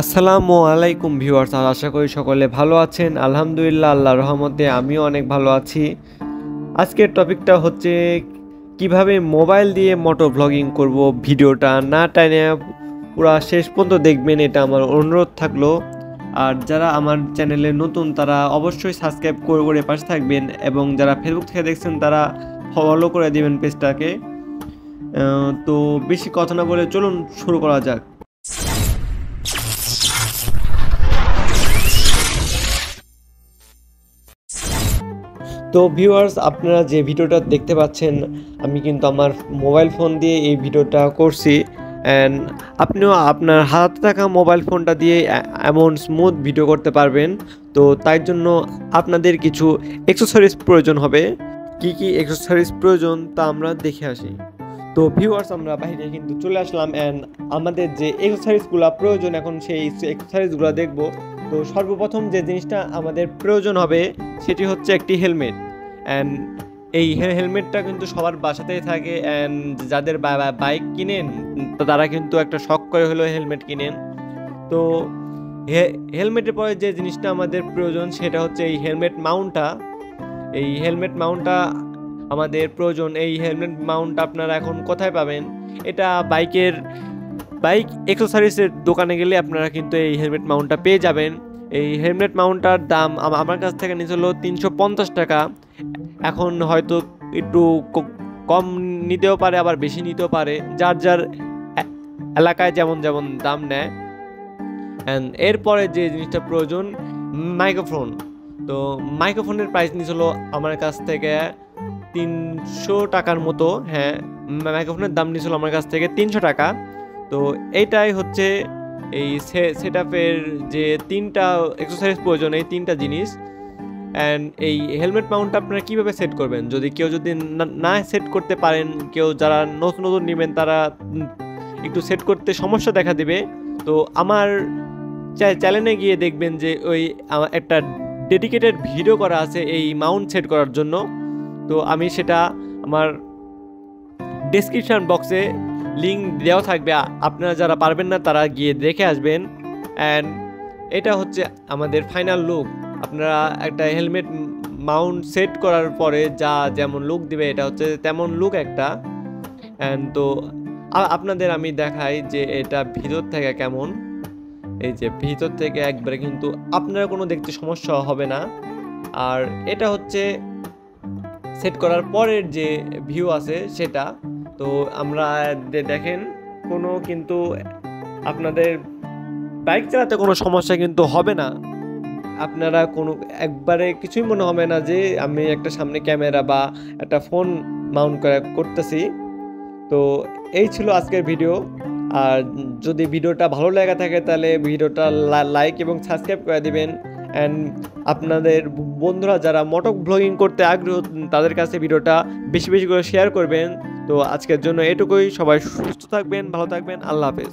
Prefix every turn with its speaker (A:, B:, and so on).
A: আসসালামু আলাইকুম ভিউয়ার্স, আশা করি সকলে ভালো আছেন। আলহামদুলিল্লাহ, আল্লাহর রহমতে আমিও অনেক ভালো আছি। আজকের টপিকটা হচ্ছে কিভাবে মোবাইল দিয়ে মোটো ব্লগিং করব। ভিডিওটা না টাইনে পুরা শেষ পর্যন্ত দেখবেন, এটা আমার অনুরোধ থাকলো। আর যারা আমার চ্যানেলে নতুন তারা অবশ্যই সাবস্ক্রাইব করে পাশে থাকবেন, এবং যারা ফেসবুক থেকে দেখছেন তারা ফলো করে দিবেন পেজটাকে। তো বেশি কথা না বলে চলুন শুরু করা যাক। তো ভিউয়ার্স, আপনারা যে ভিডিওটা দেখতে পাচ্ছেন, আমি কিন্তু আমার মোবাইল ফোন দিয়ে এই ভিডিওটা করছি। অ্যান্ড আপনিও আপনার হাতে থাকা মোবাইল ফোনটা দিয়ে এমন স্মুথ ভিডিও করতে পারবেন। তো তাই জন্য আপনাদের কিছু এক্সেসরিজ প্রয়োজন হবে। কি কি এক্সেসরিজ প্রয়োজন তা আমরা দেখে আসি। তো ভিউয়ার্স, আমরা বাইরে কিন্তু চলে আসলাম, অ্যান্ড আমাদের যে এক্সেসরিজগুলো প্রয়োজন এখন সেই এক্সেসরিজগুলো দেখব। তো সর্বপ্রথম যে জিনিসটা আমাদের প্রয়োজন হবে সেটি হচ্ছে একটি হেলমেট। অ্যান্ড এই হেলমেটটা কিন্তু সবার বাসাতেই থাকে, অ্যান্ড যাদের বাইক কিনেন তারা কিন্তু একটা শখ করে হলেও হেলমেট কিনেন। তো হেলমেটের পরে যে জিনিসটা আমাদের প্রয়োজন সেটা হচ্ছে এই হেলমেট মাউন্টটা। এই হেলমেট মাউন্টটা আমাদের প্রয়োজন। এই হেলমেট মাউন্ট আপনারা এখন কোথায় পাবেন? এটা বাইক অ্যাক্সেসরিজের দোকানে গেলে আপনারা কিন্তু এই হেলমেট মাউন্টটা পেয়ে যাবেন। এই হেলমেট মাউন্টটার দাম আমার কাছ থেকে নিয়েছিল 350 টাকা। এখন হয়তো একটু কম নিতেও পারে, আবার বেশি নিতেও পারে, যার যার এলাকায় যেমন যেমন দাম নেয়। অ্যান্ড এরপরে যে জিনিসটা প্রয়োজন, মাইক্রোফোন। তো মাইক্রোফোনের প্রাইস নিয়েছিল আমার কাছ থেকে 300 টাকার মতো। হ্যাঁ, মাইক্রোফোনের দাম নিয়েছিল আমার কাছ থেকে 300 টাকা। তো এইটাই হচ্ছে এই সেটআপের যে তিনটা এক্সারসাইজ প্রয়োজন, এই তিনটা জিনিস। অ্যান্ড এই হেলমেট মাউন্টটা আপনারা কীভাবে সেট করবেন, যদি না সেট করতে পারেন, কেউ যারা নতুন নতুন নেবেন তারা একটু সেট করতে সমস্যা দেখা দেবে। তো আমার চ্যানেলে গিয়ে দেখবেন যে একটা ডেডিকেটেড ভিডিও করা আছে এই মাউন্ট সেট করার জন্য। তো আমি সেটা আমার ডেসক্রিপশন বক্সে লিঙ্ক দেওয়া থাকবে, আপনারা যারা পারবেন না তারা গিয়ে দেখে আসবেন। অ্যান্ড এটা হচ্ছে আমাদের ফাইনাল লুক। আপনারা একটা হেলমেট মাউন্ট সেট করার পরে যা যেমন লুক দিবে, এটা হচ্ছে তেমন লুক একটা। অ্যান্ড তো আপনাদের আমি দেখাই যে এটা ভিতর থেকে কেমন। এই যে ভিতর থেকে একবারে কিন্তু আপনারা কোনো দেখতে সমস্যা হবে না। আর এটা হচ্ছে সেট করার পরের যে ভিউ আছে সেটা। তো আমরা দেখেন কোনো কিন্তু আপনাদের বাইক চালাতে কোনো সমস্যা কিন্তু হবে না। আপনারা কোনো একবারে কিছুই মনে হবে না যে আমি একটা সামনে ক্যামেরা বা একটা ফোন মাউন্ট করতেছি। তো এই ছিল আজকের ভিডিও। আর যদি ভিডিওটা ভালো লেগে থাকে তাহলে ভিডিওটা লাইক এবং সাবস্ক্রাইব করে দিবেন। অ্যান্ড আপনাদের বন্ধুরা যারা মোটো ব্লগিং করতে আগ্রহ তাদের কাছে ভিডিওটা বেশি বেশি করে শেয়ার করবেন। তো আজকের জন্য এটুকুই। সবাই সুস্থ থাকবেন, ভালো থাকবেন। আল্লাহ হাফেজ।